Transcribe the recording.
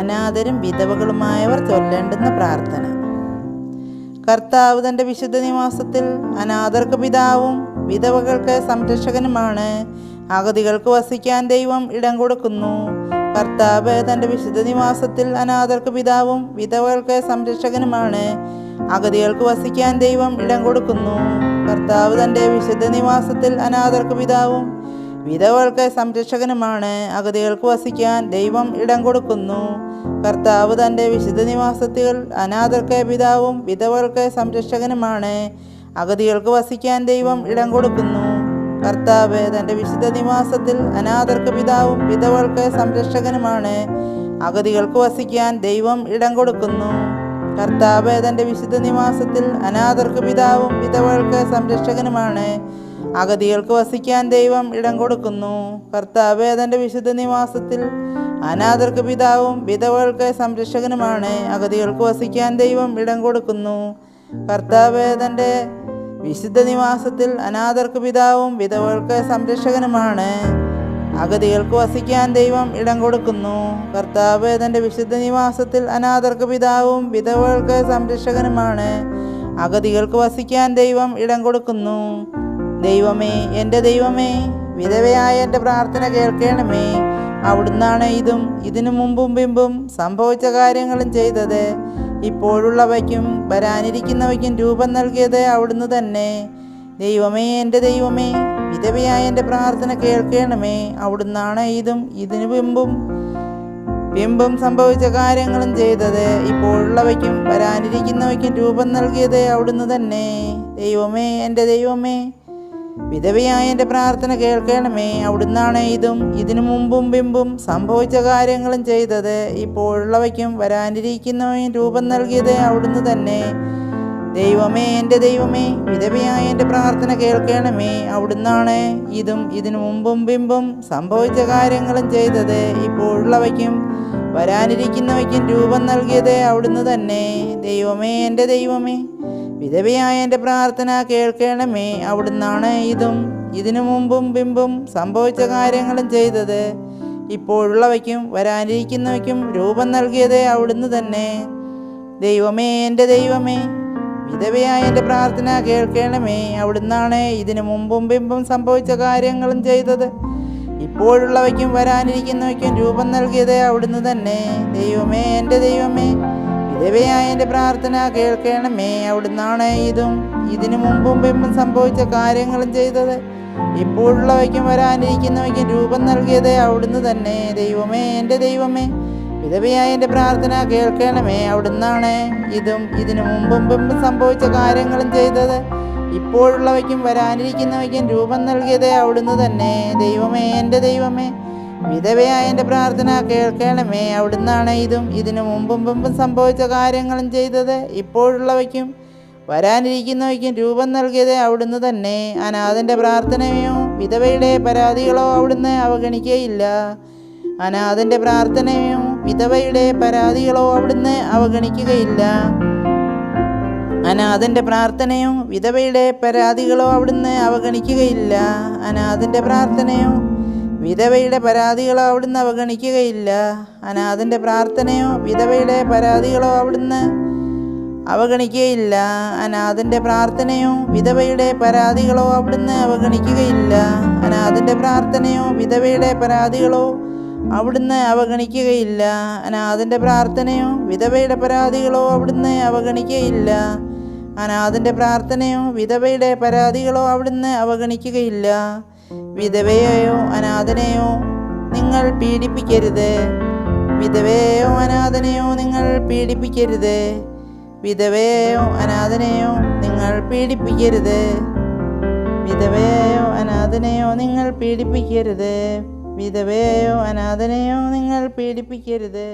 അനാഥരും വിധവകളുമായവർ ചൊല്ലേണ്ടുന്ന പ്രാർത്ഥന. കർത്താവ് തൻ്റെ വിശുദ്ധ നിവാസത്തിൽ അനാഥർക്ക് പിതാവും വിധവകൾക്ക് സംരക്ഷകനുമാണ്. അഗതികൾക്ക് വസിക്കാൻ ദൈവം ഇടം കൊടുക്കുന്നു. കർത്താവ് തൻ്റെ വിശുദ്ധ നിവാസത്തിൽ അനാഥർക്ക് പിതാവും വിധവകൾക്ക് സംരക്ഷകനുമാണ്. അഗതികൾക്ക് വസിക്കാൻ ദൈവം ഇടം കൊടുക്കുന്നു. കർത്താവ് തൻ്റെ വിശുദ്ധ നിവാസത്തിൽ അനാഥർക്ക് പിതാവും വിധവകൾക്ക് സംരക്ഷകനുമാണ്. അഗതികൾക്ക് വസിക്കാൻ ദൈവം ഇടം കൊടുക്കുന്നു. കർത്താവ് തൻ്റെ വിശുദ്ധ നിവാസത്തിൽ അനാഥർക്ക് പിതാവും വിധവകൾക്ക് സംരക്ഷകനുമാണ്. അഗതികൾക്ക് വസിക്കാൻ ദൈവം ഇടം കൊടുക്കുന്നു. കർത്താവ് തൻ്റെ വിശുദ്ധ നിവാസത്തിൽ അനാഥർക്ക് പിതാവും വിധവകൾക്ക് സംരക്ഷകനുമാണ്. അഗതികൾക്ക് വസിക്കാൻ ദൈവം ഇടം കൊടുക്കുന്നു. കർത്താവ് തൻ്റെ വിശുദ്ധ നിവാസത്തിൽ അനാഥർക്ക് പിതാവും വിധവകൾക്ക് സംരക്ഷകനുമാണ്. അഗതികൾക്ക് വസിക്കാൻ ദൈവം ഇടം കൊടുക്കുന്നു. കർത്താവ് തൻ്റെ വിശുദ്ധ നിവാസത്തിൽ അനാഥർക്ക് പിതാവും വിധവകൾക്ക് സംരക്ഷകനുമാണ്. അഗതികൾക്ക് വസിക്കാൻ ദൈവം ഇടം കൊടുക്കുന്നു. കർത്താവ് തൻ്റെ വിശുദ്ധ നിവാസത്തിൽ അനാഥർക്ക് പിതാവും വിധവകൾക്ക് സംരക്ഷകനുമാണ്. അഗതികൾക്ക് വസിക്കാൻ ദൈവം ഇടം കൊടുക്കുന്നു. കർത്താവ് തൻ്റെ വിശുദ്ധ നിവാസത്തിൽ അനാഥർക്ക് പിതാവും വിധവകൾക്ക് സംരക്ഷകനുമാണ്. അഗതികൾക്ക് വസിക്കാൻ ദൈവം ഇടം കൊടുക്കുന്നു. ദൈവമേ, എൻ്റെ ദൈവമേ, വിധവയായ എൻ്റെ പ്രാർത്ഥന കേൾക്കണമേ. അവിടുന്നാണ് ഇതും ഇതിനു മുമ്പും പിമ്പും സംഭവിച്ച കാര്യങ്ങളും ചെയ്തത്. ഇപ്പോഴുള്ളവയ്ക്കും വരാനിരിക്കുന്നവയ്ക്കും രൂപം നൽകിയത് അവിടുന്ന് തന്നെ. ദൈവമേ, എൻ്റെ ദൈവമേ, വിധവയായ എൻ്റെ പ്രാർത്ഥന കേൾക്കണമേ. അവിടുന്നാണ് ഇതും ഇതിനു പിമ്പും സംഭവിച്ച കാര്യങ്ങളും ചെയ്തത്. ഇപ്പോഴുള്ളവയ്ക്കും വരാനിരിക്കുന്നവയ്ക്കും രൂപം നൽകിയത് അവിടുന്ന് തന്നെ. ദൈവമേ, എൻ്റെ ദൈവമേ, വിധവയായ എൻ്റെ പ്രാർത്ഥന കേൾക്കണമേ. അവിടുന്നാണ് ഇതും ഇതിനു പിമ്പും സംഭവിച്ച കാര്യങ്ങളും ചെയ്തത്. ഇപ്പോഴുള്ളവയ്ക്കും വരാനിരിക്കുന്നവയും രൂപം നൽകിയത് അവിടുന്ന് തന്നെ. ദൈവമേ, എൻ്റെ ദൈവമേ, വിധവയായ എൻ്റെ പ്രാർത്ഥന കേൾക്കണമേ. അവിടുന്നാണ് ഇതും ഇതിനു പിമ്പും സംഭവിച്ച കാര്യങ്ങളും ചെയ്തത്. ഇപ്പോഴുള്ളവയ്ക്കും വരാനിരിക്കുന്നവയ്ക്കും രൂപം നൽകിയത് അവിടുന്ന് തന്നെ. ദൈവമേ, എൻ്റെ ദൈവമേ, വിധവയായ എൻ്റെ പ്രാർത്ഥന കേൾക്കണമേ. അവിടുന്നാണ് ഇതും ഇതിനു പിമ്പും സംഭവിച്ച കാര്യങ്ങളും ചെയ്തത്. ഇപ്പോഴുള്ളവയ്ക്കും വരാനിരിക്കുന്നവയ്ക്കും രൂപം നൽകിയത് അവിടുന്ന് തന്നെ. ദൈവമേ, എൻ്റെ ദൈവമേ, വിധവയായ എൻ്റെ പ്രാർത്ഥന കേൾക്കണമേ. അവിടുന്നാണ് ഇതിനു പിമ്പും സംഭവിച്ച കാര്യങ്ങളും ചെയ്തത്. ഇപ്പോഴുള്ളവയ്ക്കും വരാനിരിക്കുന്നവയ്ക്കും രൂപം നൽകിയത് അവിടുന്ന് തന്നെ. ദൈവമേ, എൻ്റെ ദൈവമേ, വിധവയായ എൻ്റെ പ്രാർത്ഥന കേൾക്കണമേ. അവിടുന്നാണ് ഇതും ഇതിനു പിമ്പും സംഭവിച്ച കാര്യങ്ങളും ചെയ്തത്. ഇപ്പോഴുള്ളവയ്ക്കും വരാനിരിക്കുന്നവയ്ക്കും രൂപം നൽകിയത് അവിടുന്ന് തന്നെ. ദൈവമേ, എൻ്റെ ദൈവമേ, വിധവയായ എൻ്റെ പ്രാർത്ഥന കേൾക്കണമേ. അവിടുന്നാണ് ഇതും ഇതിനു പിമ്പും സംഭവിച്ച കാര്യങ്ങളും ചെയ്തത്. ഇപ്പോഴുള്ളവയ്ക്കും വരാനിരിക്കുന്നവയ്ക്കും രൂപം നൽകിയത് അവിടുന്ന് തന്നെ. ദൈവമേ, എൻ്റെ ദൈവമേ, വിധവയായ എൻ്റെ പ്രാർത്ഥന കേൾക്കണമേ. അവിടുന്നാണ് ഇതും ഇതിനു പിമ്പും സംഭവിച്ച കാര്യങ്ങളും ചെയ്തത്. ഇപ്പോഴുള്ളവയ്ക്കും വരാനിരിക്കുന്നവയ്ക്കും രൂപം നൽകിയത് അവിടുന്ന് തന്നെ. അനാഥൻ്റെ പ്രാർത്ഥനയോ വിധവയുടെ പരാതികളോ അവിടുന്ന് അവഗണിക്കുകയില്ല. അനാഥൻ്റെ പ്രാർത്ഥനയോ വിധവയുടെ പരാതികളോ അവിടുന്ന് അവഗണിക്കുകയില്ല. അനാഥൻ്റെ പ്രാർത്ഥനയോ വിധവയുടെ പരാതികളോ അവിടുന്ന് അവഗണിക്കുകയില്ല. അനാഥൻ്റെ പ്രാർത്ഥനയോ വിധവയുടെ പരാതികളോ അവിടുന്ന് അവഗണിക്കുകയില്ല. അനാഥൻ്റെ പ്രാർത്ഥനയോ വിധവയുടെ പരാതികളോ അവിടുന്ന് അവഗണിക്കുകയില്ല. അനാഥൻ്റെ പ്രാർത്ഥനയോ വിധവയുടെ പരാതികളോ അവിടുന്ന് അവഗണിക്കുകയില്ല. അനാഥൻ്റെ പ്രാർത്ഥനയോ വിധവയുടെ പരാതികളോ അവിടുന്ന് അവഗണിക്കുകയില്ല. അനാഥൻ്റെ പ്രാർത്ഥനയോ വിധവയുടെ പരാതികളോ അവിടുന്ന് അവഗണിക്കുകയില്ല. അനാഥൻ്റെ പ്രാർത്ഥനയോ വിധവയുടെ പരാതികളോ അവിടുന്ന് അവഗണിക്കുകയില്ല. വിധവയെയോ അനാഥനെയോ നിങ്ങൾ പീഡിപ്പിക്കരുത്. വിധവയെയോ അനാഥനെയോ നിങ്ങൾ പീഡിപ്പിക്കരുത്. വിധവയെയോ അനാഥനെയോ നിങ്ങൾ പീഡിപ്പിക്കരുത്. വിധവയെയോ അനാഥനെയോ നിങ്ങൾ പീഡിപ്പിക്കരുത്. വിധവയെയോ അനാഥനെയോ നിങ്ങൾ പീഡിപ്പിക്കരുത്.